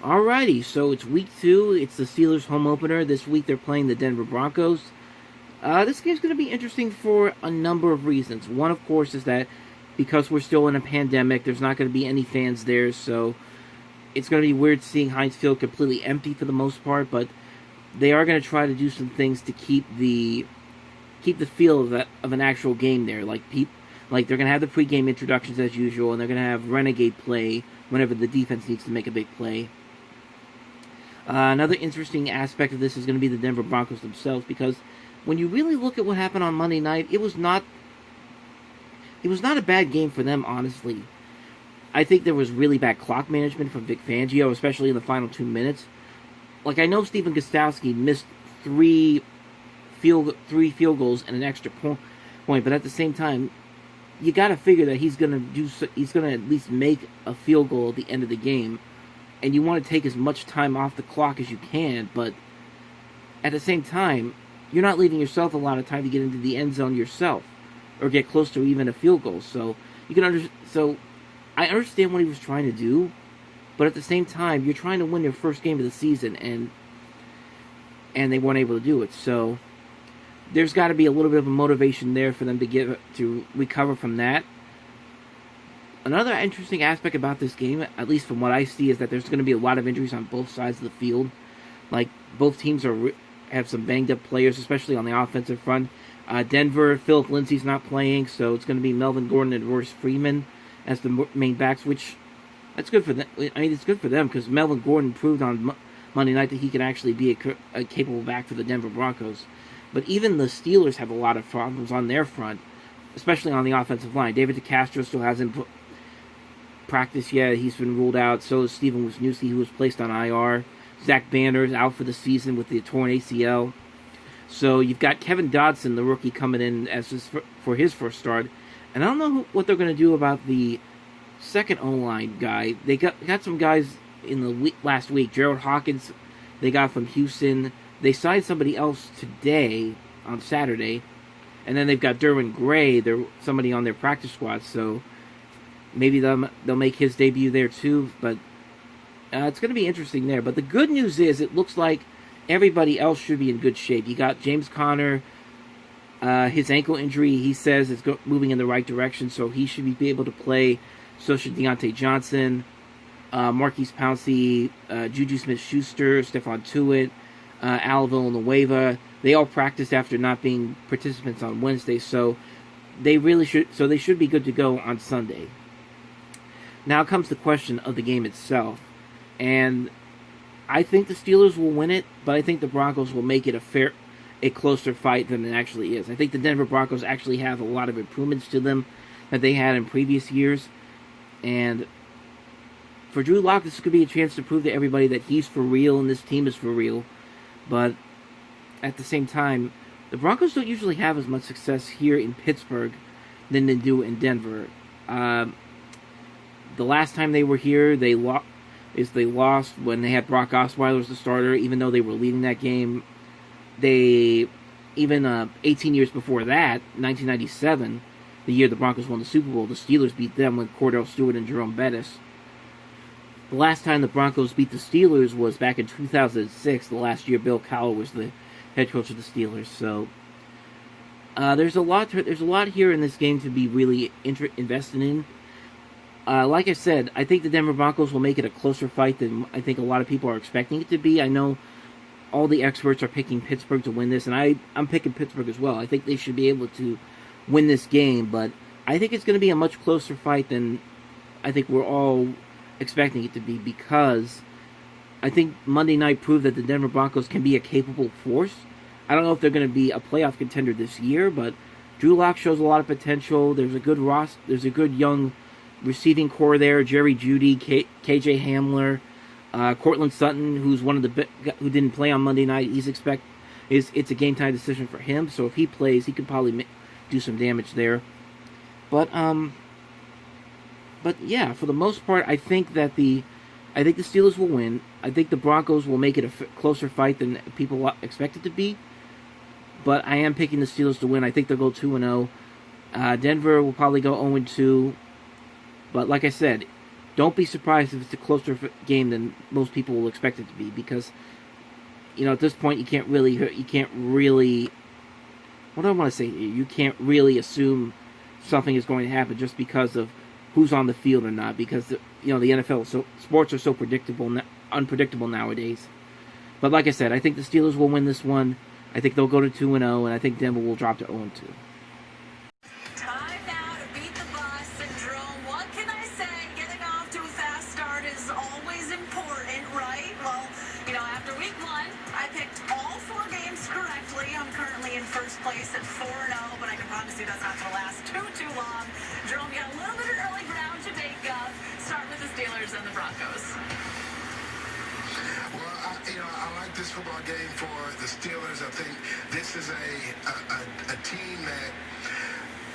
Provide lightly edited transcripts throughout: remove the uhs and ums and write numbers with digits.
Alrighty, so it's week 2. It's the Steelers' home opener. This week they're playing the Denver Broncos. This game's going to be interesting for a number of reasons. One, of course, is that because we're still in a pandemic, there's not going to be any fans there, so it's going to be weird seeing Heinz Field completely empty for the most part, but they are going to try to do some things to keep the feel of an actual game there. Like they're going to have the pregame introductions as usual, and they're going to have renegade play whenever the defense needs to make a big play. Another interesting aspect of this is going to be the Denver Broncos themselves, because when you really look at what happened on Monday night, it was not a bad game for them, honestly. I think there was really bad clock management from Vic Fangio, especially in the final 2 minutes. Like, I know Stephen Gostkowski missed three field goals and an extra point, but at the same time, you got to figure that he's going to at least make a field goal at the end of the game. And you want to take as much time off the clock as you can, but at the same time, you're not leaving yourself a lot of time to get into the end zone yourself, or get close to even a field goal. So I understand what he was trying to do, but at the same time, you're trying to win your first game of the season, and they weren't able to do it. So there's got to be a little bit of a motivation there for them to recover from that. Another interesting aspect about this game, at least from what I see, is that there's going to be a lot of injuries on both sides of the field. Like, both teams have some banged-up players, especially on the offensive front. Denver, Philip Lindsay's not playing, so it's going to be Melvin Gordon and Royce Freeman as the main backs, which, that's good for them. I mean, it's good for them, because Melvin Gordon proved on Monday night that he can actually be a capable back for the Denver Broncos. But even the Steelers have a lot of problems on their front, especially on the offensive line. David DeCastro still hasn't practiced yet. He's been ruled out. So is Steven Wisniewski, who was placed on IR. Zach Banner's out for the season with the torn ACL. So you've got Kevin Dodson, the rookie, coming in for his first start. And I don't know what they're going to do about the second O-line guy. They got some guys in the last week. Gerald Hawkins, they got from Houston. They signed somebody else today, on Saturday. And then they've got Derwin Gray, somebody on their practice squad. So maybe they'll make his debut there too. But it's going to be interesting there. But the good news is it looks like everybody else should be in good shape. You got James Conner. His ankle injury, he says, is moving in the right direction, so he should be able to play. So should Deontay Johnson, Marquise Pouncey, Juju Smith-Schuster, Stephon Tuitt, Al Villanueva. They all practiced after not being participants on Wednesday, so they should be good to go on Sunday. Now comes the question of the game itself, and I think the Steelers will win it, but I think the Broncos will make it a closer fight than it actually is. I think the Denver Broncos actually have a lot of improvements to them that they had in previous years, and for Drew Lock, this could be a chance to prove to everybody that he's for real and this team is for real. But at the same time, the Broncos don't usually have as much success here in Pittsburgh than they do in Denver. The last time they were here, they lost when they had Brock Osweiler as the starter, even though they were leading that game. They, even 18 years before that, 1997, the year the Broncos won the Super Bowl, the Steelers beat them with Cordell Stewart and Jerome Bettis. The last time the Broncos beat the Steelers was back in 2006, the last year Bill Cowher was the head coach of the Steelers. So there's a lot here in this game to be really invested in. Like I said, I think the Denver Broncos will make it a closer fight than I think a lot of people are expecting it to be. I know all the experts are picking Pittsburgh to win this, and I'm picking Pittsburgh as well. I think they should be able to win this game, but I think it's going to be a much closer fight than I think we're all expecting it to be, because I think Monday night proved that the Denver Broncos can be a capable force. I don't know if they're going to be a playoff contender this year, but Drew Lock shows a lot of potential. There's a good young receiving core there. Jerry Jeudy, KJ Hamler, Cortland Sutton, who's one of the who didn't play on Monday night. It's a game time decision for him. So if he plays, he could probably do some damage there. But yeah, for the most part, I think the Steelers will win. I think the Broncos will make it a closer fight than people expect it to be. But I am picking the Steelers to win. I think they'll go 2-0. Denver will probably go 0-2. But like I said, don't be surprised if it's a closer game than most people will expect it to be, because at this point you can't really what do I want to say? You can't really assume something is going to happen just because of who's on the field or not, because the NFL sports are so unpredictable nowadays. But like I said, I think the Steelers will win this one. I think they'll go to 2-0, and I think Denver will drop to 0-2. Time now to beat the bus. And Jerome, what can I say? Getting off to a fast start is always important, right? Well, after week 1, I picked all 4 games correctly. I'm currently in first place at 4-0, but I can promise you that's not going to last too long. Jerome, you got a little bit of early ground to make up. Start with the Steelers and the Broncos. Well, I like this football game for the Steelers. I think this is a team that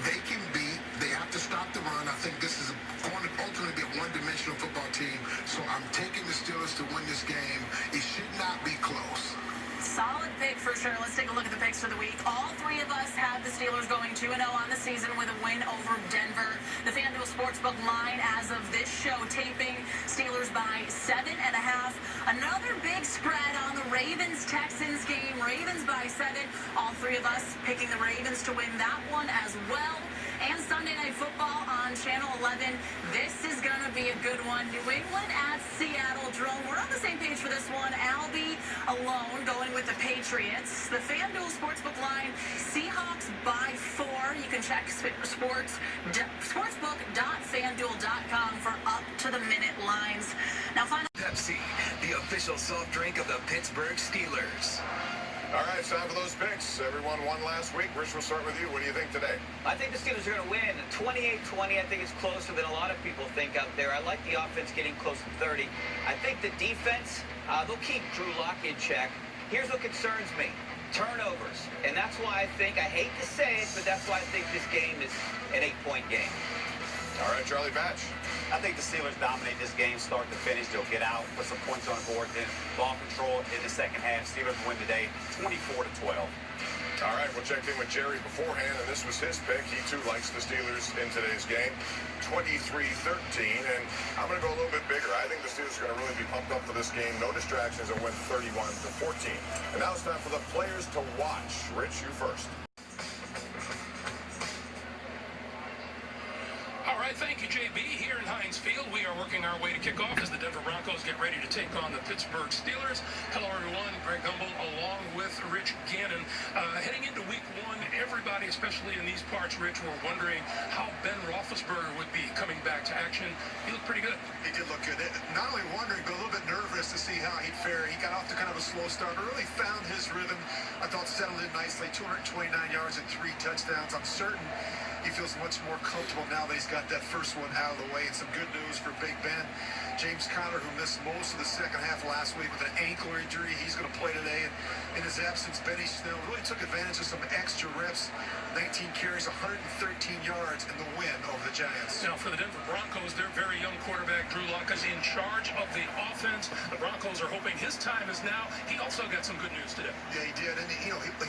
they can beat. They have to stop the run. I think this is going to ultimately be a one-dimensional football team. So I'm taking the Steelers to win this game. It should not be close. Solid pick for sure. Let's take a look at the picks for the week. All 3 of us have the Steelers going 2-0 on the season with a win over Denver. The FanDuel Sportsbook line as of this show taping, Steelers by 7.5. Another big spread on the Ravens-Texans game. Ravens by 7. All 3 of us picking the Ravens to win that one as well. And Sunday Night Football on Channel 11. This is going to be a good one. New England at Seattle. Jerome, we're on the same page for this one. Albie alone going with the Patriots. The FanDuel Sportsbook line, Seahawks by 4. You can check sportsbook.fanduel.com for up-to-the-minute lines. Now, final Pepsi, the official soft drink of the Pittsburgh Steelers. All right, it's time for those picks. Everyone won last week. Rich, we'll start with you. What do you think today? I think the Steelers are going to win. 28-20, I think it's closer than a lot of people think out there. I like the offense getting close to 30. I think the defense, they'll keep Drew Lock in check. Here's what concerns me. Turnovers. And that's why I hate to say it, but that's why I think this game is an 8-point game. All right, Charlie Batch. I think the Steelers dominate this game start to finish. They'll get out, put some points on the board, then ball control in the second half. Steelers win today 24-12. All right, we'll check in with Jerry beforehand, and this was his pick. He, too, likes the Steelers in today's game, 23-13, and I'm going to go a little bit bigger. I think the Steelers are going to really be pumped up for this game. No distractions, and win 31-14. And now it's time for the players to watch. Rich, you first. Thank you, JB. Here in Heinz Field, we are working our way to kick off as the Denver Broncos get ready to take on the Pittsburgh Steelers. Hello, everyone. Greg Gumbel along with Rich Gannon. Heading into week 1, everybody, especially in these parts, Rich, were wondering how Ben Roethlisberger would be coming back to action. He looked pretty good. He did look good. Not only wondering, but a little bit nervous to see how he'd fare. He got off to kind of a slow start, but really found his rhythm. I thought settled in nicely. 229 yards and 3 touchdowns. I'm certain he feels much more comfortable now that he's got that first one out of the way. And some good news for Big Ben. James Conner, who missed most of the second half last week with an ankle injury, he's going to play today. And in his absence, Benny Snell really took advantage of some extra reps. 19 carries, 113 yards in the win over the Giants. Now, for the Denver Broncos, their very young quarterback, Drew Lock, is in charge of the offense. The Broncos are hoping his time is now. He also got some good news today. Yeah, he did. And,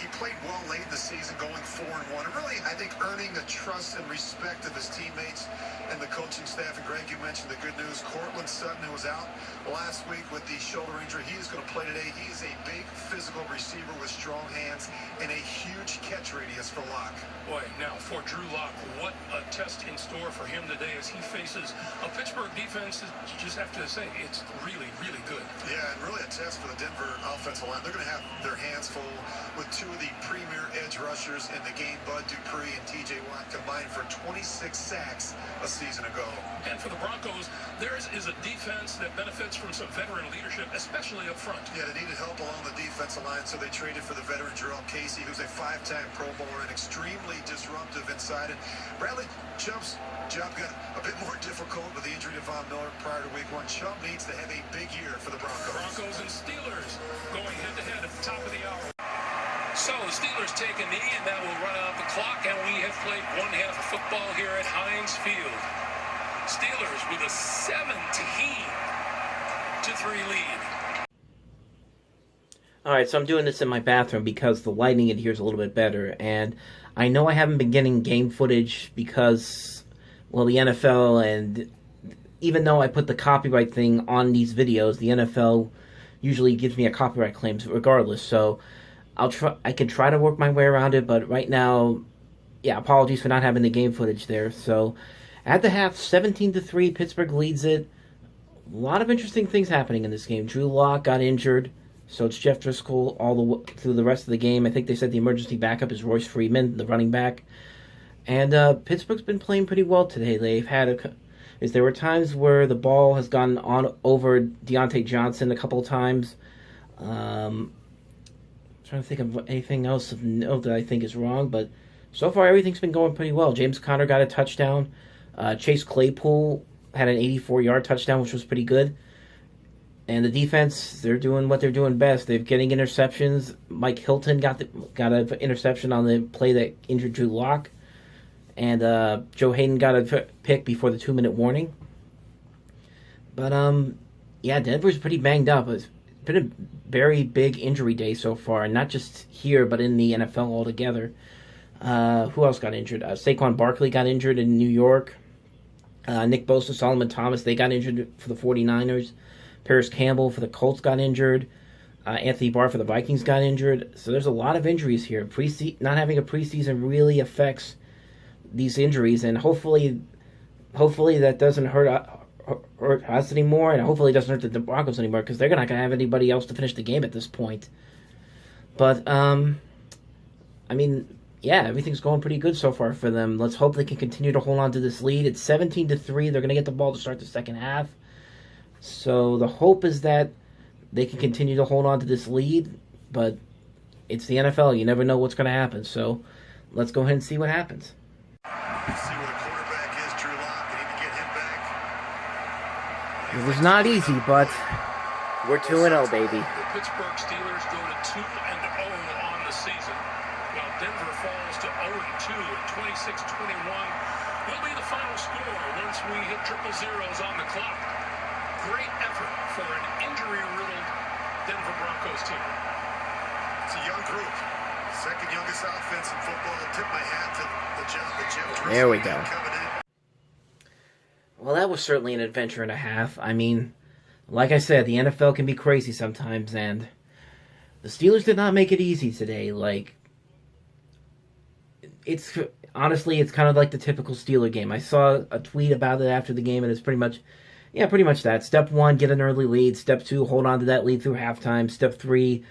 he played well late in the season, going 4-1. And really, I think, earning the trust and respect of his teammates and the coaching staff. And, Greg, you mentioned the good news. Cortland Sutton, who was out last week with the shoulder injury, he is going to play today. He is a big physical receiver with strong hands and a huge catch radius for Lock. Boy, now for Drew Lock, what a test in store for him today as he faces a Pittsburgh defense that you just have to say it's really, really good. Yeah, and really a test for the Denver offensive line. They're going to have their hands full with 2 of the premier edge rushers in the game, Bud Dupree and T.J. Watt, combined for 26 sacks a season ago. And for the Broncos, theirs is a defense that benefits from some veteran leadership, especially up front. Yeah, they needed help along the defensive line, so they traded for the veteran Jerome Casey, who's a 5-time Pro Bowler and extremely disruptive inside. And Bradley Chubb's job got a bit more difficult with the injury to Von Miller prior to week 1. Chubb needs to have a big year for the Broncos. Broncos and Steelers going head-to-head at the top of the hour. So the Steelers take a knee, and that will run out the clock, and we have played one half of football here at Heinz Field. Steelers with a 17-3 lead. Alright, so I'm doing this in my bathroom because the lighting in here is a little bit better, and I know I haven't been getting game footage because, well, the NFL and even though I put the copyright thing on these videos, the NFL usually gives me a copyright claim regardless. So I can try to work my way around it, but right now, yeah, apologies for not having the game footage there. So at the half, 17-3, Pittsburgh leads it. A lot of interesting things happening in this game. Drew Lock got injured, so it's Jeff Driscoll through the rest of the game. I think they said the emergency backup is Royce Freeman, the running back. And Pittsburgh's been playing pretty well today. They've had there were times where the ball has gone on over Deontay Johnson a couple of times. Trying to think of anything else of note that I think is wrong, but so far everything's been going pretty well. James Conner got a touchdown. Chase Claypool had an 84-yard touchdown, which was pretty good. And the defense, they're doing what they're doing best. They're getting interceptions. Mike Hilton got an interception on the play that injured Drew Lock. And Joe Hayden got a pick before the 2-minute warning. But, yeah, Denver's pretty banged up. It's been a very big injury day so far, not just here, but in the NFL altogether. Who else got injured? Saquon Barkley got injured in New York. Nick Bosa, Solomon Thomas, they got injured for the 49ers. Paris Campbell for the Colts got injured. Anthony Barr for the Vikings got injured. So there's a lot of injuries here. Not having a preseason really affects these injuries, and hopefully that doesn't hurt us anymore, and hopefully it doesn't hurt the Broncos anymore, because they're not going to have anybody else to finish the game at this point. But, I mean, yeah, everything's going pretty good so far for them. Let's hope they can continue to hold on to this lead. It's 17-3. They're going to get the ball to start the second half. So the hope is that they can continue to hold on to this lead, but it's the NFL. You never know what's going to happen. So let's go ahead and see what happens. See where the quarterback is, Drew Lock. They need to get him back. It was not easy, but we're 2-0, baby. The Pittsburgh Steelers go to 2-0 on the season, while Denver falls to 0-2, and 26-21 will be the final score once we hit triple zeros on the clock. Great effort for an injury-riddled Denver Broncos team. It's a young group. Second youngest offense in football. Tip my hat to the job that Jeff Driscoll there we go. coming in. Well, that was certainly an adventure and a half. I mean, like I said, the NFL can be crazy sometimes, and the Steelers did not make it easy today. Like, honestly, it's kind of like the typical Steeler game. I saw a tweet about it after the game, and it's pretty much that. Step 1, get an early lead. Step 2, hold on to that lead through halftime. Step 3,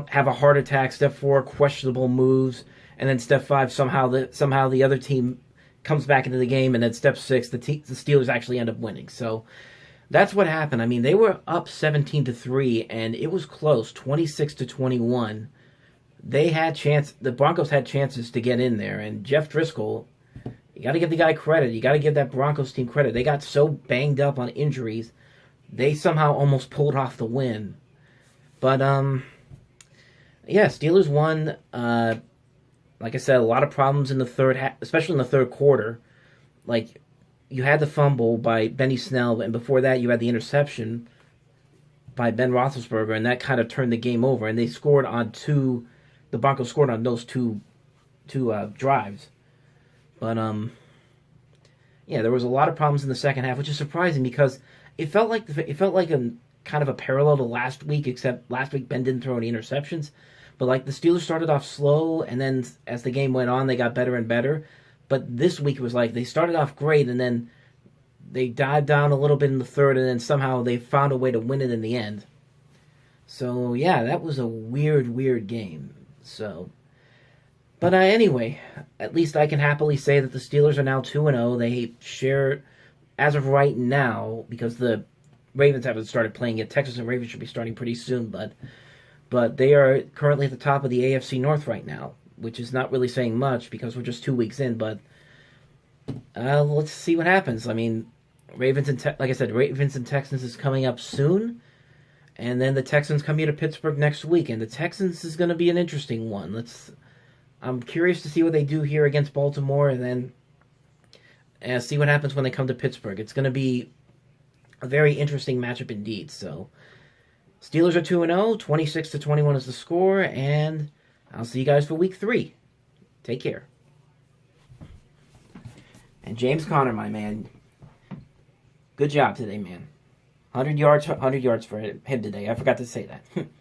have a heart attack. Step 4, questionable moves. And then step 5, somehow the other team comes back into the game. And then step 6, the Steelers actually end up winning. So that's what happened. I mean, they were up 17-3, and it was close, 26-21. The Broncos had chances to get in there. And Jeff Driscoll, you got to give the guy credit. You got to give that Broncos team credit. They got so banged up on injuries, they somehow almost pulled off the win. But, yeah, Steelers won. Like I said, a lot of problems in the third half, especially in the third quarter. Like, you had the fumble by Benny Snell, and before that you had the interception by Ben Roethlisberger, and that kind of turned the game over. And they scored on the Broncos scored on those two drives. But, yeah, there was a lot of problems in the second half, which is surprising because it felt like a kind of a parallel to last week, except last week Ben didn't throw any interceptions. But, like, the Steelers started off slow, and then as the game went on, they got better and better. But this week it was like they started off great, and then they dived down a little bit in the third, and then somehow they found a way to win it in the end. So, yeah, that was a weird game. So, but anyway, at least I can happily say that the Steelers are now 2-0. They share, as of right now, because the Ravens haven't started playing yet. Texas and Ravens should be starting pretty soon, but they are currently at the top of the AFC North right now, which is not really saying much because we're just 2 weeks in, but let's see what happens. I mean, Ravens and Texans is coming up soon, and then the Texans come here to Pittsburgh next week, and the Texans is going to be an interesting one. I'm curious to see what they do here against Baltimore, and then see what happens when they come to Pittsburgh. It's going to be a very interesting matchup indeed. So, Steelers are 2-0, 26-21 is the score, and I'll see you guys for Week 3. Take care. And James Conner, my man, Good job today, man. 100 yards for him today. I forgot to say that.